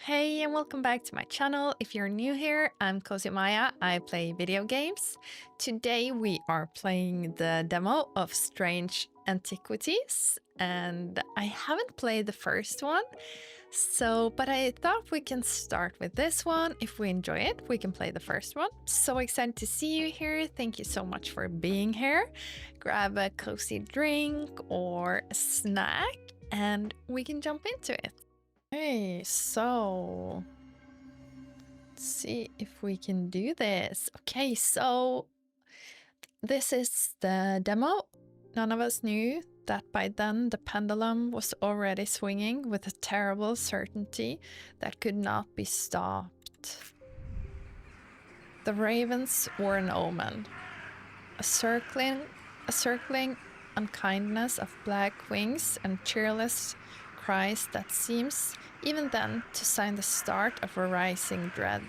Hey and welcome back to my channel. If you're new here, I'm Maja. I play video games. Today we are playing the demo of Strange Antiquities, and I haven't played the first one, but I thought we can start with this one. If we enjoy it, we can play the first one. So excited to see you here. Thank you so much for being here. Grab a cozy drink or a snack and we can jump into it. Okay, so let's see if we can do this. Okay, so this is the demo. None of us knew that by then the pendulum was already swinging with a terrible certainty that could not be stopped. The ravens were an omen, a circling unkindness of black wings and cheerless cries that seems, even then, to sign the start of a rising dread.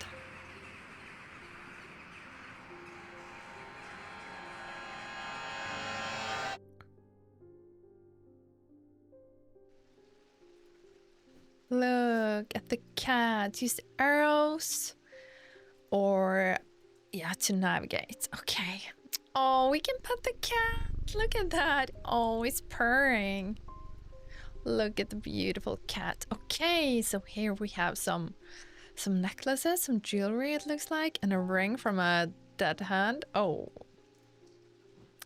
Look at the cat. Use arrows or, yeah, to navigate. Okay. Oh, we can pet the cat. Look at that. Oh, it's purring. Look at the beautiful cat. Okay, so here we have some necklaces, some jewelry it looks like, and a ring from a dead hand. Oh,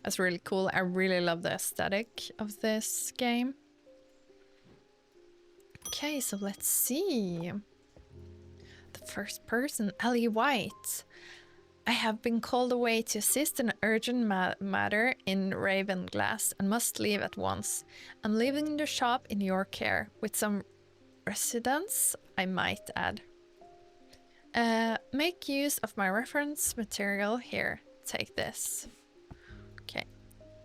that's really cool. I really love the aesthetic of this game. Okay, so let's see. The first person, Ellie White. I have been called away to assist an urgent matter in Ravenglass and must leave at once. I'm leaving the shop in your care, with some residence, I might add. Make use of my reference material here. Take this. Okay.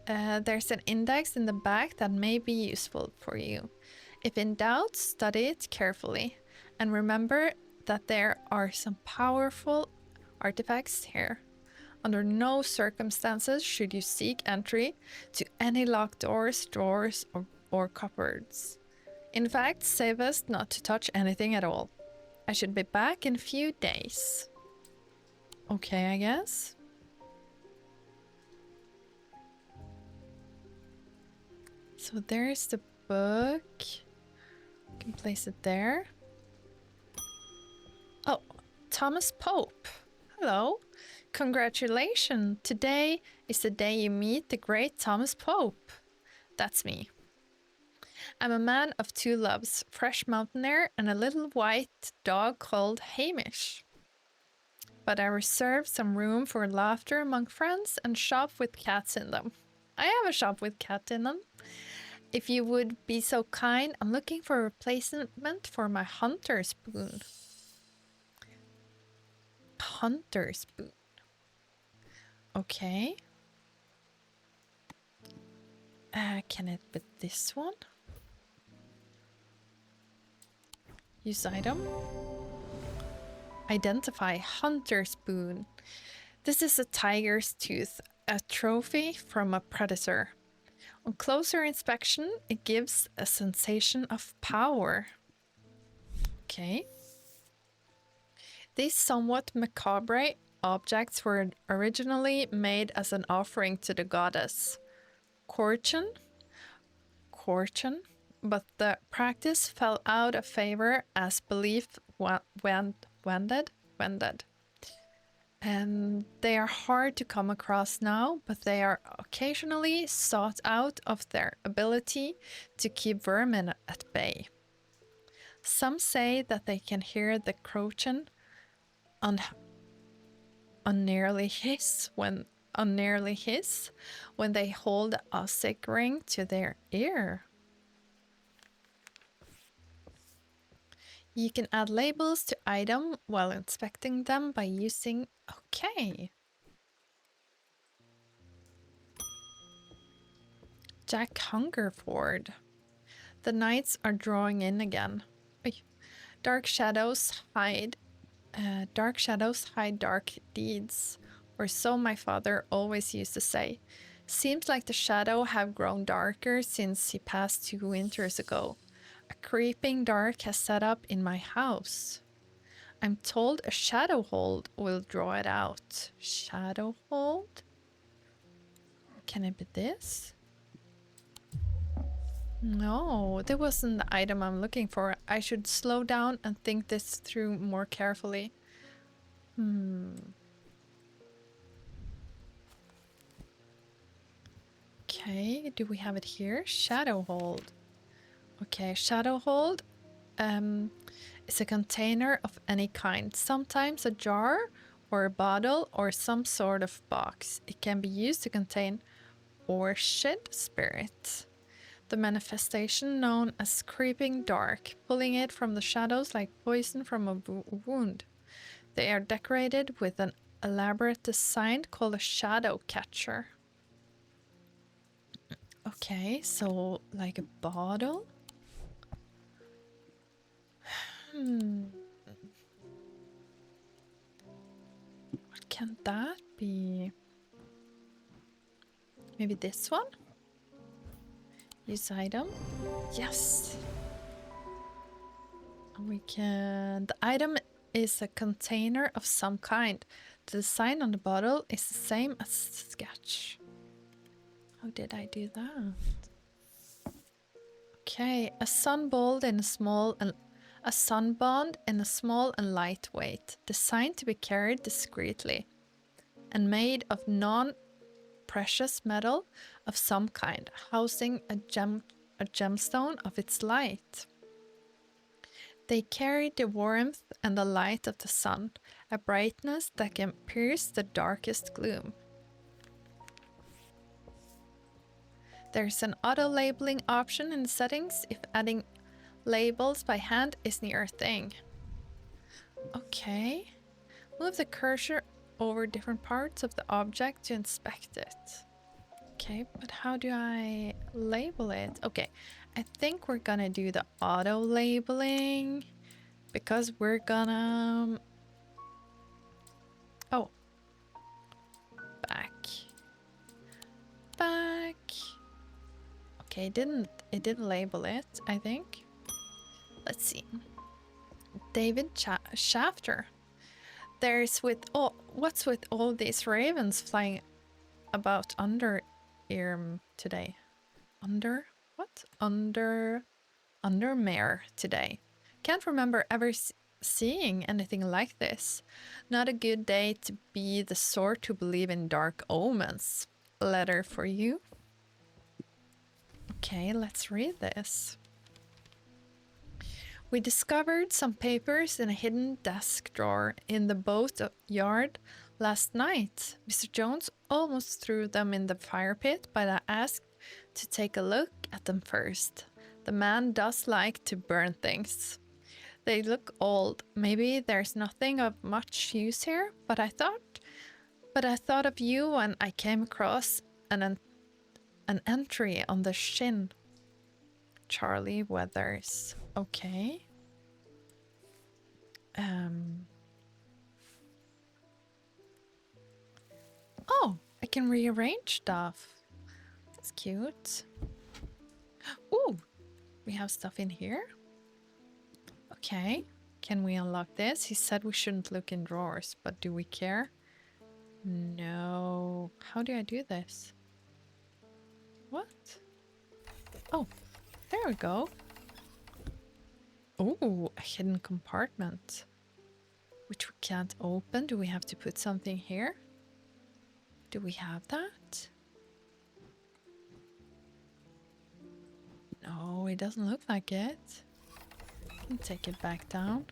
There's an index in the back that may be useful for you. If in doubt, study it carefully. And remember that there are some powerful artifacts here. Under no circumstances should you seek entry to any locked doors, drawers, or cupboards. In fact, safest not to touch anything at all. I should be back in a few days. Okay, I guess. So there's the book. You can place it there. Oh, Thomas Pope. Hello. Congratulations. Today is the day you meet the great Thomas Pope. That's me. I'm a man of two loves, fresh mountain air and a little white dog called Hamish. But I reserve some room for laughter among friends and shop with cats in them. I have a shop with cat in them. If you would be so kind, I'm looking for a replacement for my hunter spoon. Hunter spoon. Okay. Can it be this one? Use item. Identify hunter spoon. This is a tiger's tooth, a trophy from a predator. On closer inspection, it gives a sensation of power. Okay. These somewhat macabre objects were originally made as an offering to the goddess Corchin, but the practice fell out of favor as belief wended. And they are hard to come across now, but they are occasionally sought out of their ability to keep vermin at bay. Some say that they can hear the Corchin unnearly hiss when they hold a sick ring to their ear. You can add labels to item while inspecting them by using OK. Jack Hungerford. The nights are drawing in again. Dark shadows hide dark deeds, or so my father always used to say. Seems like the shadow have grown darker since he passed 2 winters ago. A creeping dark has set up in my house. I'm told a shadow hold will draw it out. Shadow hold? Can it be this? No, that wasn't the item I'm looking for. I should slow down and think this through more carefully. Okay, do we have it here? Shadow hold. Okay, shadow hold is a container of any kind, sometimes a jar or a bottle or some sort of box. It can be used to contain or shed spirit. The manifestation known as creeping dark, pulling it from the shadows like poison from a wound. They are decorated with an elaborate design called a shadow catcher. Okay, so like a bottle? What can that be? Maybe this one? Use item. Yes. We can... The item is a container of some kind. The design on the bottle is the same as the sketch. How did I do that? Okay, a sunbond in a small and lightweight, designed to be carried discreetly, and made of non-precious metal of some kind, housing a gemstone of its light. They carry the warmth and the light of the sun, a brightness that can pierce the darkest gloom. There's an auto-labeling option in the settings if adding labels by hand isn't your thing. Okay. Move the cursor over different parts of the object to inspect it. Okay, but how do I label it? Okay, I think we're gonna do the auto-labeling because we're gonna... Oh. Back. Okay, it didn't label it, I think. Let's see. David Shafter. What's with all these ravens flying about under here today? Undermere today. Can't remember ever seeing anything like this. Not a good day to be the sort who believe in dark omens. Letter for you. Okay, let's read this. We discovered some papers in a hidden desk drawer in the boat yard last night. Mr. Jones almost threw them in the fire pit, but I asked to take a look at them first. The man does like to burn things. They look old. Maybe there's nothing of much use here, but I thought of you when I came across an entry on the shin. Charlie Weathers. Okay. Oh, I can rearrange stuff. That's cute. Ooh, we have stuff in here. Okay. Can we unlock this? He said we shouldn't look in drawers, but do we care? No. How do I do this? What? Oh, there we go. Oh, a hidden compartment. Which we can't open. Do we have to put something here? Do we have that? No, it doesn't look like it. Can take it back down.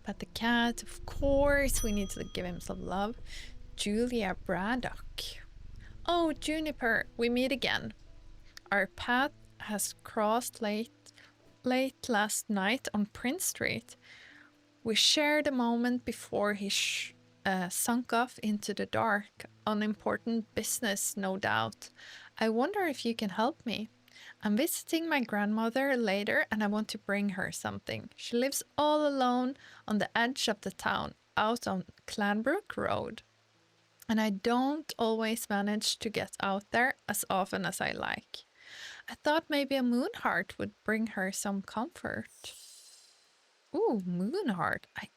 But the cat, of course, we need to give him some love. Julia Braddock. Oh, Juniper, we meet again. Our path has crossed late last night on Prince Street. We shared a moment before he sunk off into the dark. Unimportant business, no doubt. I wonder if you can help me. I'm visiting my grandmother later and I want to bring her something. She lives all alone on the edge of the town, out on Clanbrook Road. And I don't always manage to get out there as often as I like. I thought maybe a moon heart would bring her some comfort. Ooh, moon heart. I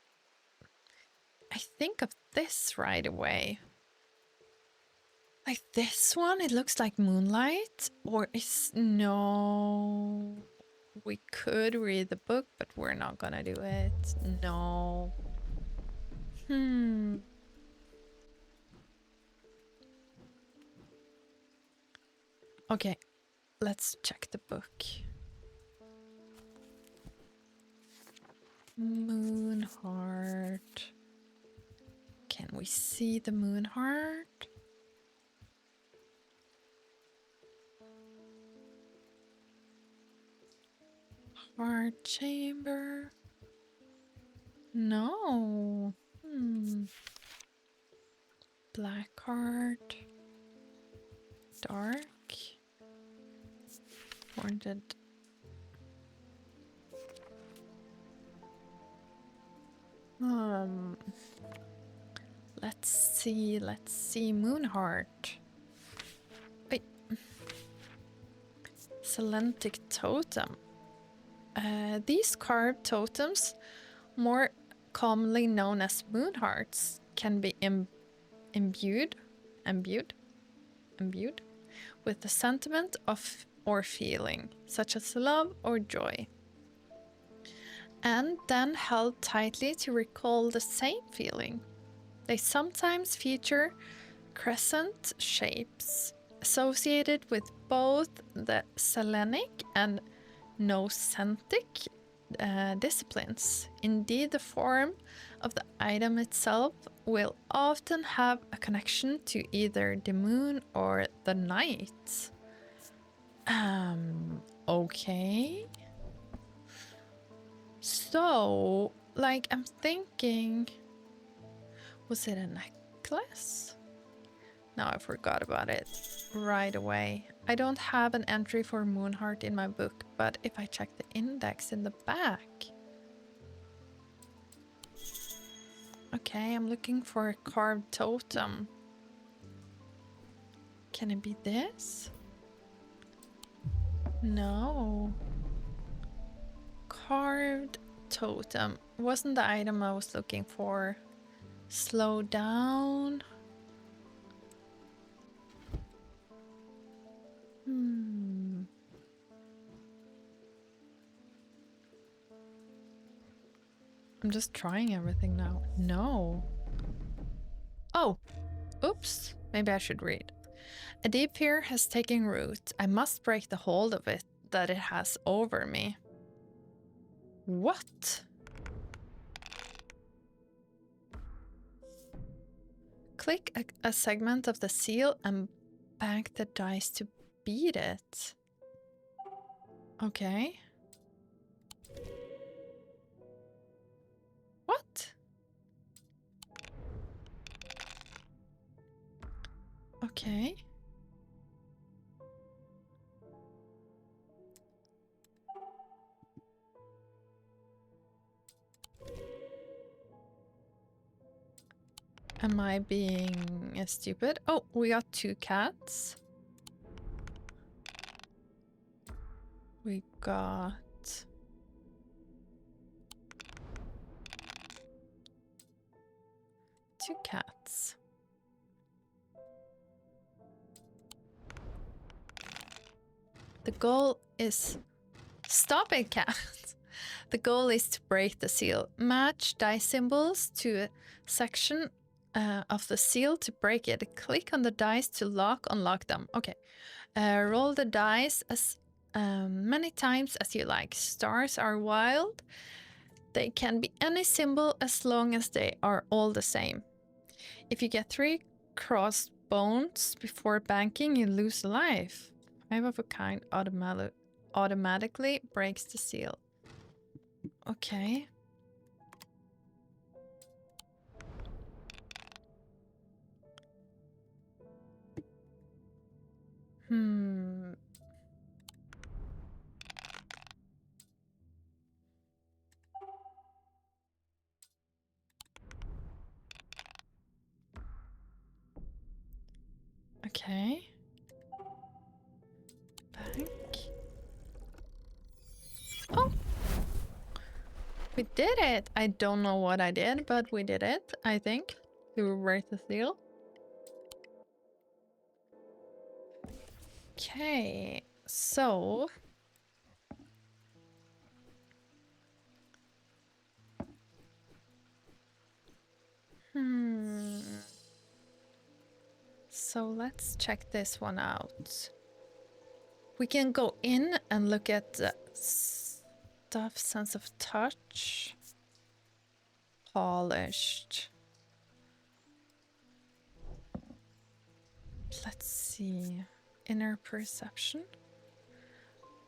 think of this right away. Like this one, it looks like moonlight. Or is no. We could read the book, but we're not gonna do it. No. Okay, let's check the book. Moon heart. Can we see the moon heart? Heart chamber. No. Black heart. Dark. Haunted. Let's see. Moon heart. Wait. Selentic totem. These carved totems, more commonly known as moon hearts, can be imbued with a sentiment of or feeling, such as love or joy, and then held tightly to recall the same feeling. They sometimes feature crescent shapes associated with both the Selenic and Nocentic disciplines. Indeed, the form of the item itself will often have a connection to either the moon or the night. Okay. So, like, I'm thinking, was it a necklace? No, I forgot about it right away. I don't have an entry for Moonheart in my book, but if I check the index in the back. Okay, I'm looking for a carved totem. Can it be this? No. Carved totem. Wasn't the item I was looking for. Slow down. I'm just trying everything now. No. Oh, oops. Maybe I should read. A deep fear has taken root. I must break the hold of it that it has over me. What? Click a segment of the seal and bank the dice to beat it. Okay. What? Okay. Am I being stupid? Oh, we got 2 cats. We got... 2 cats. The goal is... Stop it, cat! The goal is to break the seal. Match dice symbols to a section of the seal to break it. Click on the dice to unlock them. Okay. Roll the dice as many times as you like. Stars are wild. They can be any symbol as long as they are all the same. If you get 3 crossed bones before banking, you lose a life. 5 of a kind automatically breaks the seal. Okay. Okay. Bank. We did it! I don't know what I did, but we did it, I think. We reversed the seal. Okay, so... So let's check this one out. We can go in and look at the stuff, sense of touch. Polished. Let's see. Inner perception.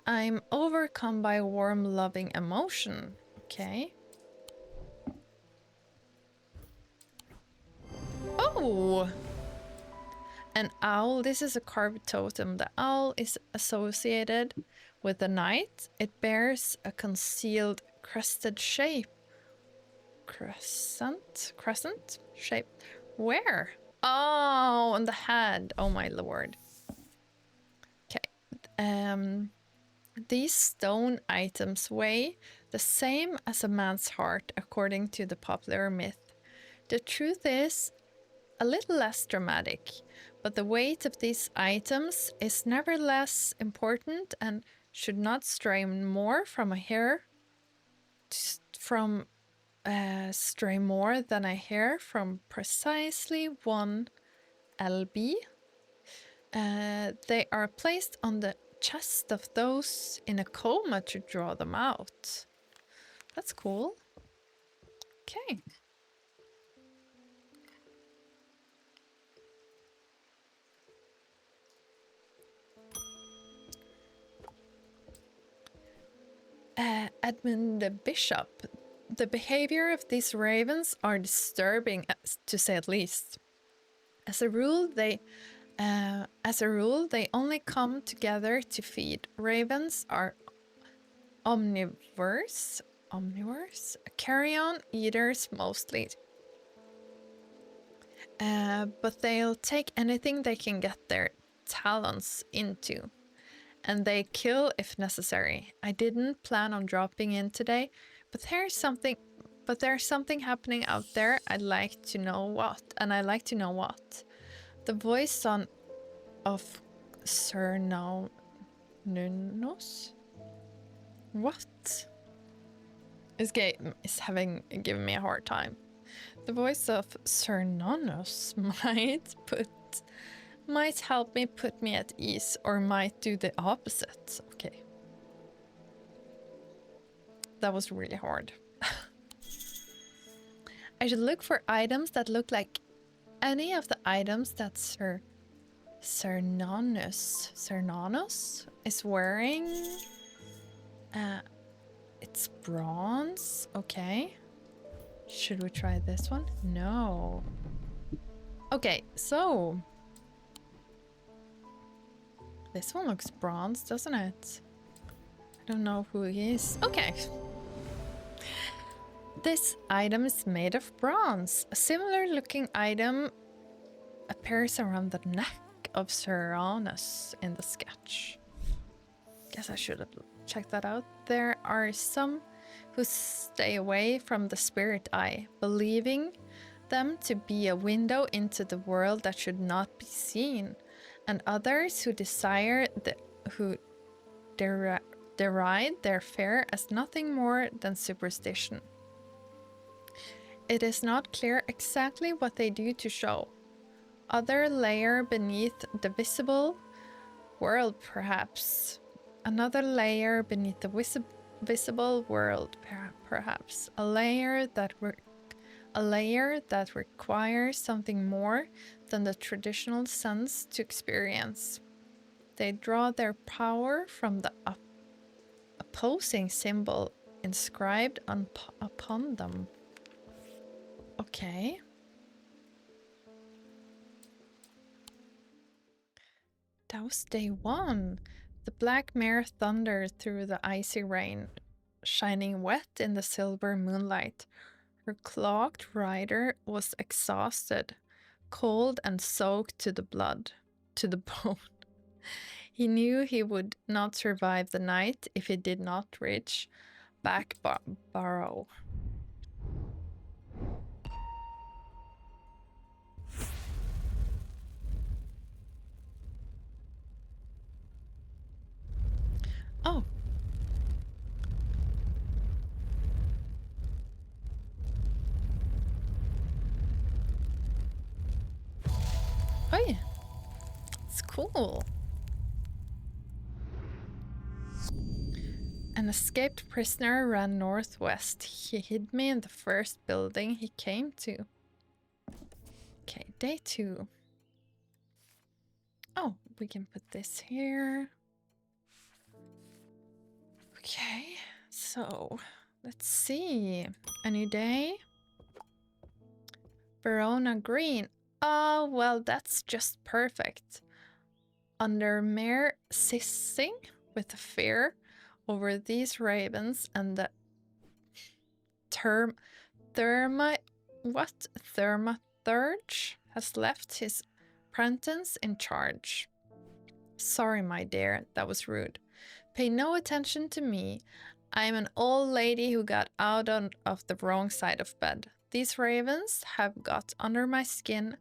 I'm overcome by warm, loving emotion. Okay. Oh! An owl. This is a carved totem. The owl is associated with the night. It bears a concealed crested shape. Crescent shape. Where? Oh, on the head. Oh my lord. Okay. These stone items weigh the same as a man's heart, according to the popular myth. The truth is a little less dramatic, but the weight of these items is nevertheless important and should not stray more from a hair stray more than a hair from precisely 1 lb. They are placed on the chest of those in a coma to draw them out. That's cool. Okay. Edmund the Bishop. The behavior of these ravens are disturbing, to say at least. As a rule, they only come together to feed. Ravens are omnivores, carrion eaters mostly. But they'll take anything they can get their talons into. And they kill if necessary. I didn't plan on dropping in today, but there's something happening out there. I'd like to know what, and I'd like to know what. The voice of Sir Nunos? What? This game is giving me a hard time. The voice of Sir Nunos might help me put me at ease, or might do the opposite. Okay. That was really hard. I should look for items that look like any of the items that Sir Nanos is wearing. It's bronze. Okay. Should we try this one? No. Okay, so this one looks bronze, doesn't it? I don't know who he is. Okay. This item is made of bronze. A similar looking item appears around the neck of Serranus in the sketch. Guess I should have checked that out. There are some who stay away from the spirit eye, believing them to be a window into the world that should not be seen, and others who deride their fare as nothing more than superstition. It is not clear exactly what they do to show. Other layer beneath the visible world, perhaps. Another layer beneath the visible world, perhaps. A layer that requires something more than the traditional sense to experience. They draw their power from the opposing symbol inscribed upon them. Okay. That was day 1. The black mare thundered through the icy rain, shining wet in the silver moonlight. Her clogged rider was exhausted, cold and soaked to the bone. He knew he would not survive the night if he did not reach back Barrow. Oh yeah, it's cool. An escaped prisoner ran northwest. He hid me in the first building he came to. Okay, day 2. Oh, we can put this here. Okay, so let's see. A new day. Verona Green. Oh, well, that's just perfect. Under mere sissing with the fear over these ravens and the Thermathurge has left his apprentice in charge. Sorry, my dear, that was rude. Pay no attention to me. I'm an old lady who got out of the wrong side of bed. These ravens have got under my skin,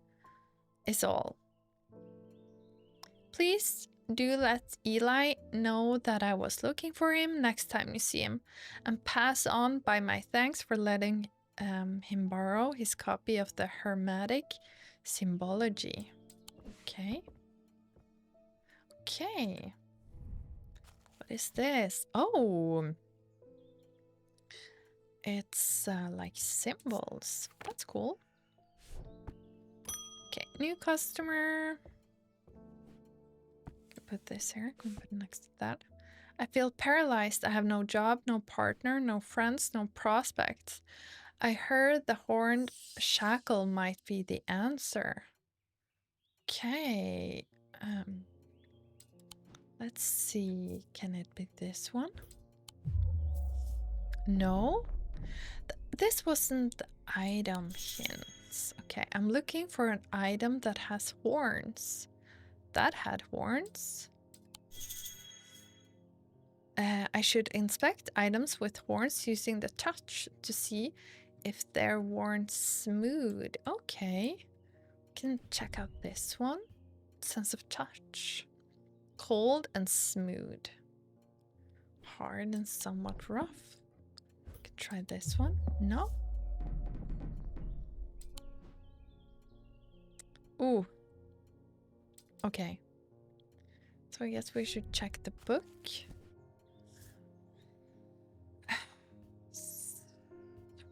is all. Please do let Eli know that I was looking for him next time you see him, and pass on by my thanks for letting him borrow his copy of the Hermetic Symbology. Okay. Okay. What is this? Oh! It's like symbols. That's cool. Okay, new customer. Put this here. Can put it next to that. I feel paralyzed. I have no job, no partner, no friends, no prospects. I heard the horned shackle might be the answer. Okay. Let's see. Can it be this one? No? This wasn't the item hints. Okay, I'm looking for an item that has horns. That had horns. I should inspect items with horns using the touch to see if they're worn smooth. Okay. Can check out this one. Sense of touch. Cold and smooth. Hard and somewhat rough. Could try this one. No. Ooh. Okay. So I guess we should check the book.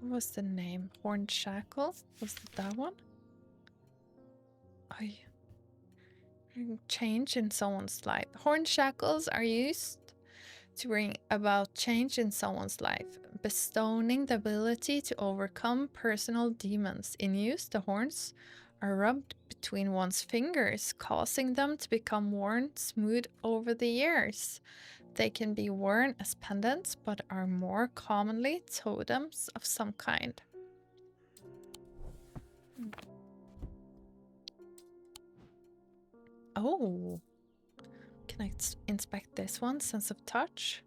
What was the name? Horned shackle? Was it that one? Change in someone's life. Horned shackles are used to bring about change in someone's life, bestowing the ability to overcome personal demons. In use, the horns are rubbed between one's fingers, causing them to become worn smooth over the years. They can be worn as pendants, but are more commonly totems of some kind. Oh, can I inspect this one? Sense of touch.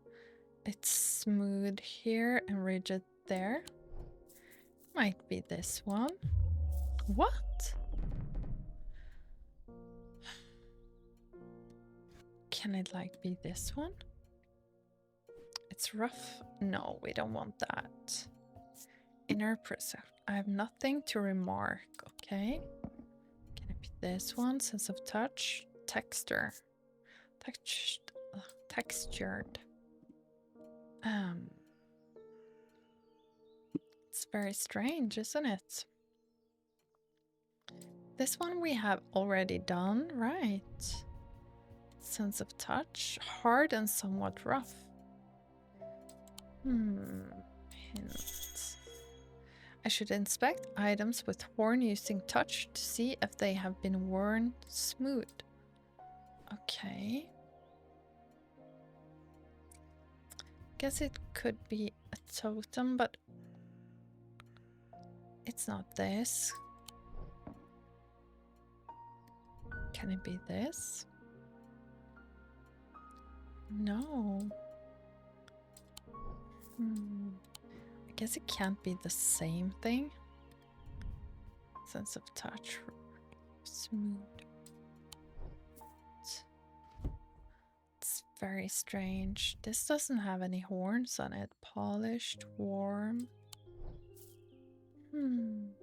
It's smooth here and rigid there. Might be this one. What? Can it like be this one? It's rough. No, we don't want that. Inner pressure. I have nothing to remark. Okay. Can it be this one? Sense of touch. Texture. Textured. It's very strange, isn't it? This one we have already done, right? Sense of touch. Hard and somewhat rough. Hint. I should inspect items with horn using touch to see if they have been worn smooth. Okay. Guess it could be a totem, but it's not this. Can it be this? No. I guess it can't be the same thing. Sense of touch. Smooth. It's very strange. This doesn't have any horns on it. Polished, warm. Can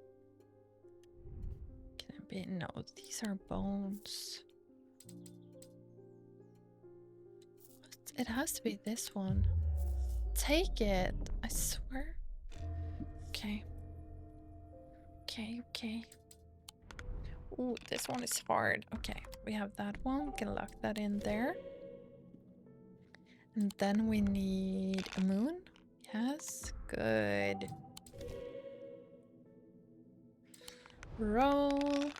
it be... No, these are bones. What? It has to be this one. Take it, I swear. Okay. Okay. Ooh, this one is hard. Okay, we have that one. We can lock that in there. And then we need a moon. Yes, good. Roll.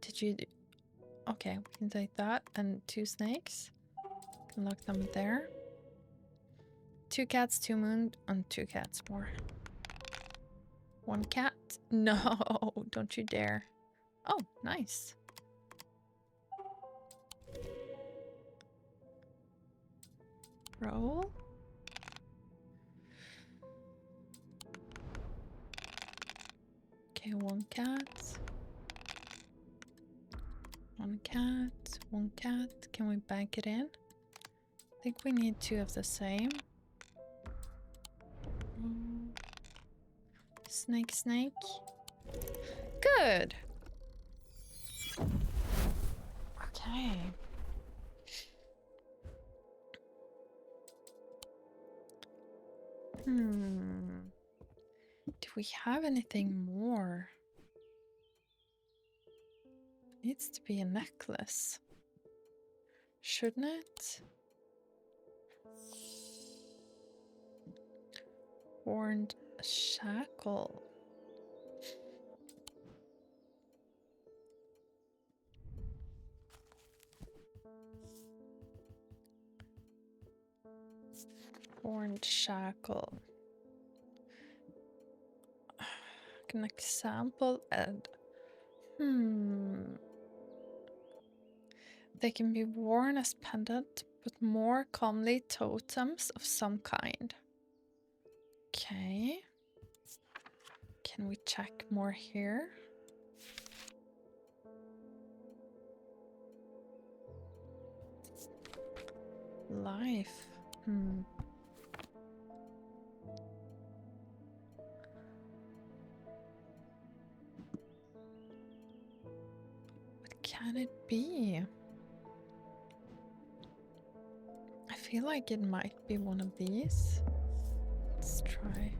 Did you do... Okay, we can take that and 2 snakes. Can lock them there. 2 cats, 2 moon, and 2 cats more. 1 cat. No, don't you dare. Oh, nice. Roll. Okay, 1 cat. 1 cat. 1 cat. Can we bank it in? I think we need 2 of the same. Snake. Good. Okay. Do we have anything more? Needs to be a necklace. Shouldn't it? Horned shackle. Horned shackle. An example and they can be worn as pendant, but more commonly totems of some kind. Okay. Can we check more here? Life. What can it be? I feel like it might be one of these. Let's try.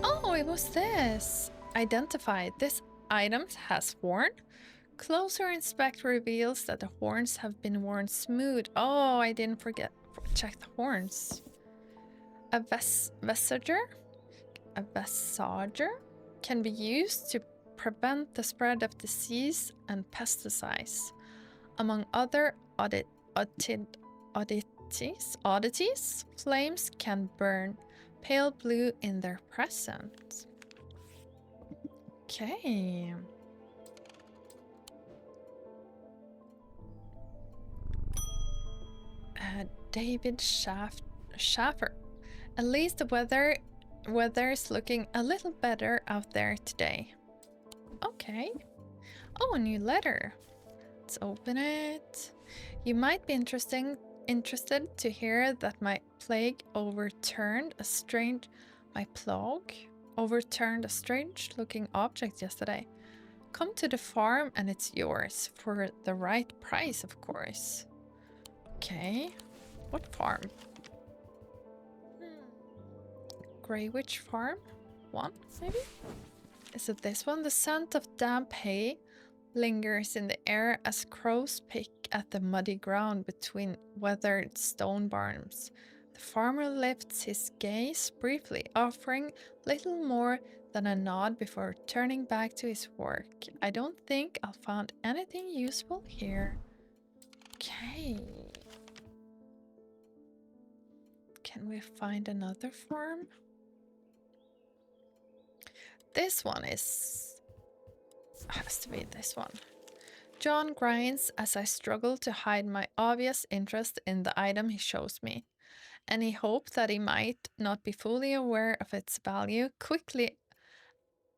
Oh, it was this! Identified. This item has horn. Closer inspect reveals that the horns have been worn smooth. Oh, I didn't forget. Check the horns. A vesager can be used to prevent the spread of disease and pesticides. Among other oddities, flames can burn pale blue in their presence. Okay. David Schaffer. At least the weather's looking a little better out there today. Okay. Oh, a new letter. Let's open it. You might be interested to hear that my plague overturned a strange looking object yesterday. Come to the farm and it's yours for the right price, of course. Okay. What farm? Greywitch Farm? 1, maybe? Is it this one? The scent of damp hay lingers in the air as crows pick at the muddy ground between weathered stone barns. The farmer lifts his gaze briefly, offering little more than a nod before turning back to his work. I don't think I'll find anything useful here. Okay. Can we find another farm? This one has to be this one. John grinds as I struggle to hide my obvious interest in the item he shows me. Any hope that he might not be fully aware of its value quickly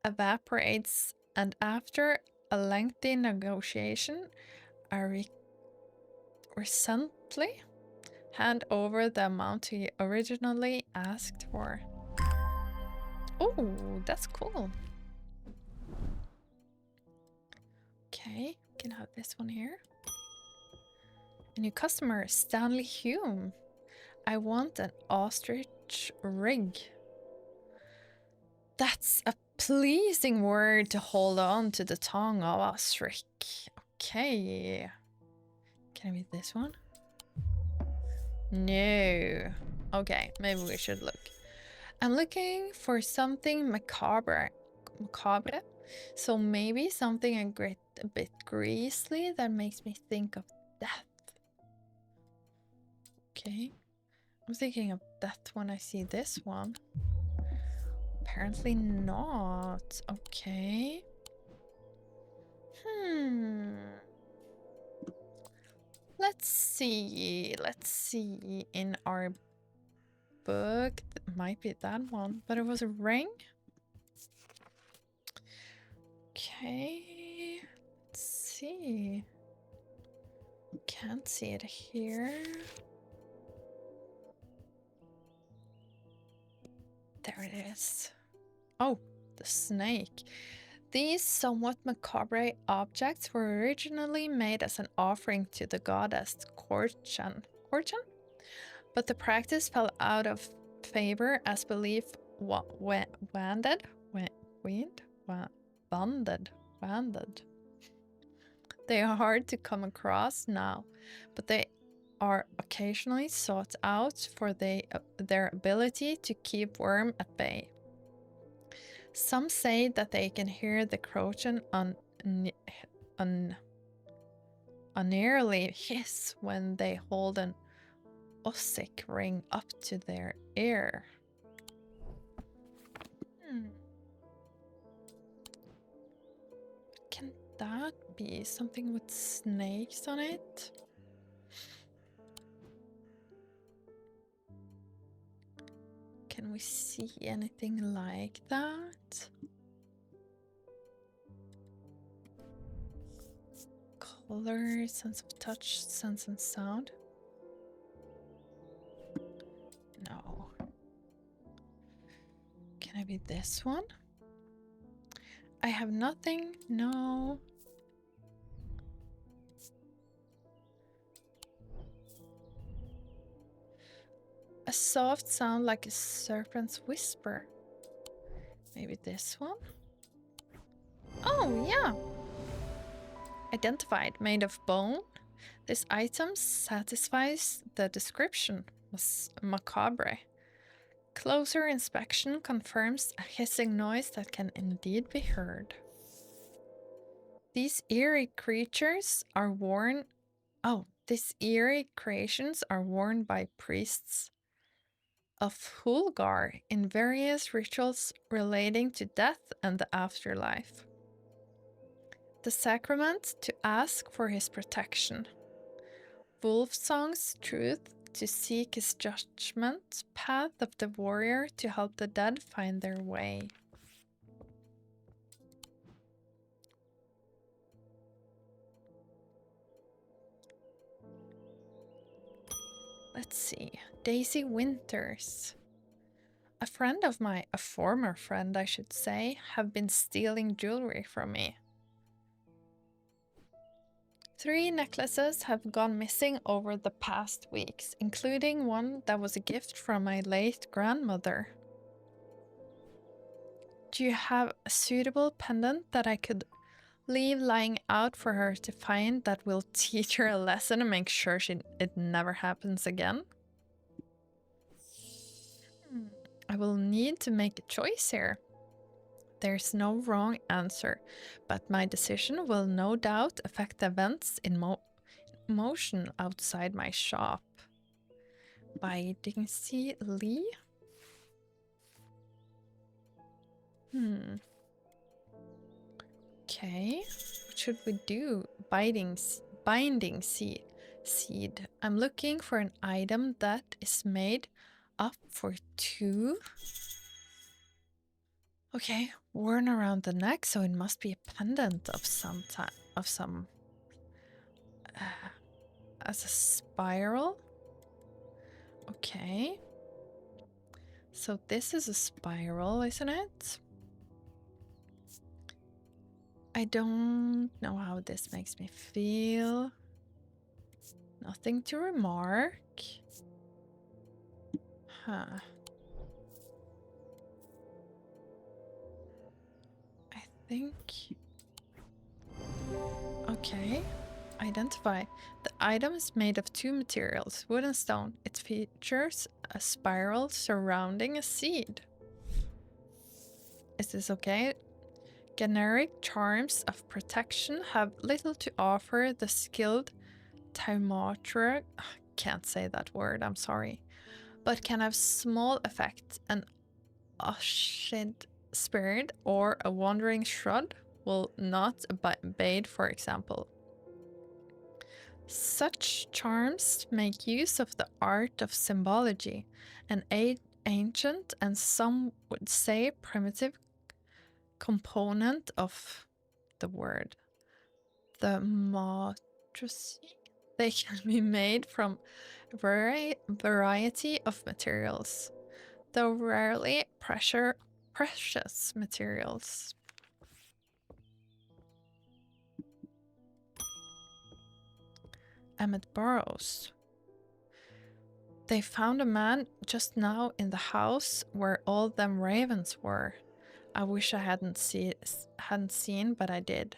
evaporates, and after a lengthy negotiation, I recently hand over the amount he originally asked for. Oh, that's cool. Okay, can have this one here. A new customer, Stanley Hume. I want an ostrich rig. That's a pleasing word to hold on to the tongue of ostrich. Okay. Can I read this one? No. Okay, maybe we should look. I'm looking for something macabre. Macabre? So maybe something a bit grisly that makes me think of death. Okay. I'm thinking of death when I see this one. Apparently not. Okay. Let's see. Let's see in our book. It might be that one, but it was a ring. Okay. Let's see. Can't see it here. There it is. Oh, the snake. These somewhat macabre objects were originally made as an offering to the goddess Korchan. Korchan? But the practice fell out of favor as belief wandered. They are hard to come across now, but they are occasionally sought out for their ability to keep worm at bay. Some say that they can hear the Korchan unearly hiss when they hold an Ossic ring up to their ear. Can that be something with snakes on it? Can we see anything like that? Color, sense of touch, sense and sound. No. Can I be this one? I have nothing. No. A soft sound like a serpent's whisper. Maybe this one? Oh, yeah. Identified, made of bone. This item satisfies the description. Macabre. Closer inspection confirms a hissing noise that can indeed be heard. These eerie creatures are worn. Oh, these eerie creations are worn by priests of Hulgar in various rituals relating to death and the afterlife. The sacrament to ask for his protection. Wolfsong's truth to seek his judgment, path of the warrior to help the dead find their way. Let's see. Daisy Winters. A friend of mine, a former friend I should say, have been stealing jewelry from me. 3 necklaces have gone missing over the past weeks, including one that was a gift from my late grandmother. Do you have a suitable pendant that I could leave lying out for her to find that will teach her a lesson and make sure it never happens again? I will need to make a choice here. There's no wrong answer, but my decision will no doubt affect events in motion outside my shop. Biding C. Lee? Okay, what should we do? Binding seed. I'm looking for an item that is made up for 2. Okay, worn around the neck, so it must be a pendant of some type, as a spiral. Okay. So this is a spiral, isn't it? I don't know how this makes me feel. Nothing to remark. Huh. I think... Okay. Identify. The item is made of two materials, wood and stone. It features a spiral surrounding a seed. Is this okay? Generic charms of protection have little to offer the skilled Taumaturg, can't say that word, I'm sorry, but can have small effect. An Ushid spirit or a wandering shroud will not abate, for example. Such charms make use of the art of symbology, an ancient and some would say primitive component of the word. The matrices, they can be made from a variety of materials, though rarely precious materials. Emmett Burrows. They found a man just now in the house where all them ravens were. I wish I hadn't seen, but I did.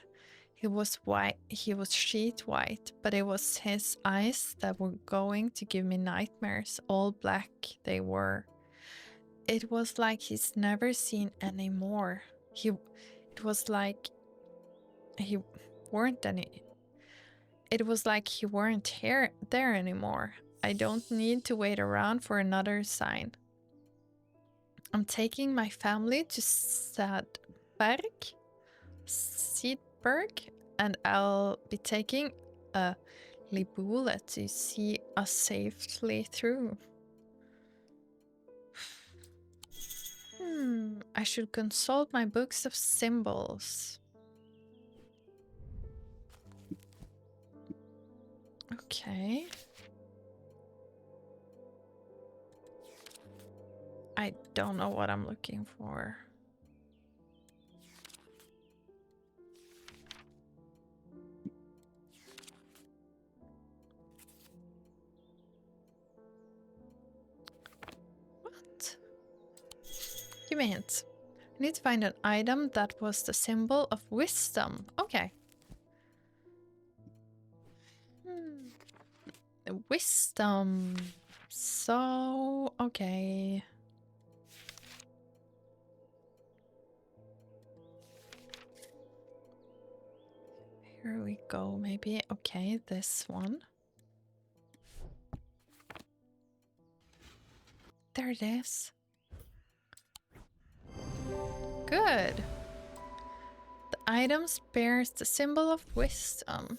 He was white, he was sheet white, but it was his eyes that were going to give me nightmares. All black they were. It was like he's never seen any more. It was like he weren't there anymore. I don't need to wait around for another sign. I'm taking my family to Seedberg, and I'll be taking a Libule to see us safely through. I should consult my books of symbols. Okay. I don't know what I'm looking for. What? Give me a hint. I need to find an item that was the symbol of wisdom. Okay. Wisdom. So, okay. Here we go, maybe. Okay, this one. There it is. Good. The item bears the symbol of wisdom.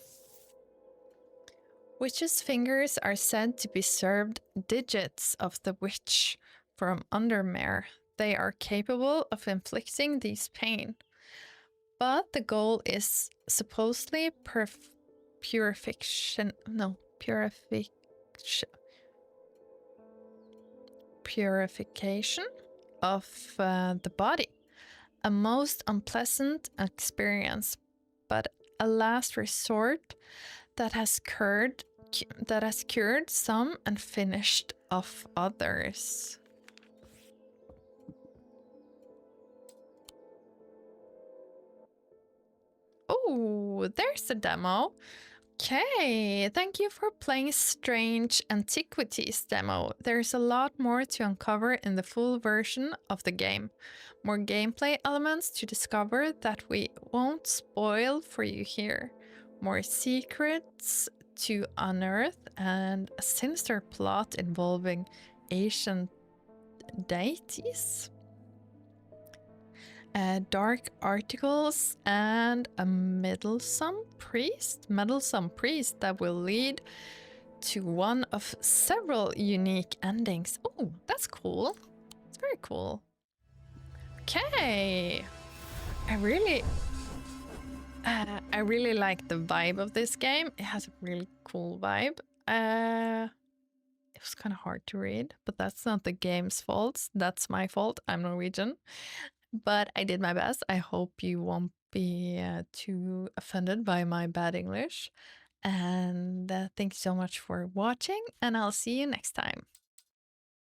Witches' fingers are said to be served digits of the witch from Undermere. They are capable of inflicting these pain. But the goal is supposedly purification of the body. A most unpleasant experience, but a last resort that has cured some and finished off others. Oh, there's a demo. Okay, thank you for playing Strange Antiquities demo. There's a lot more to uncover in the full version of the game. More gameplay elements to discover that we won't spoil for you here. More secrets to unearth and a sinister plot involving ancient deities. Dark articles and a meddlesome priest that will lead to one of several unique endings. Oh, that's cool. It's very cool. Okay. I really like the vibe of this game. It has a really cool vibe. It was kind of hard to read, but that's not the game's fault. That's my fault. I'm Norwegian. But I did my best. I hope you won't be too offended by my bad English. And thank you so much for watching, and I'll see you next time.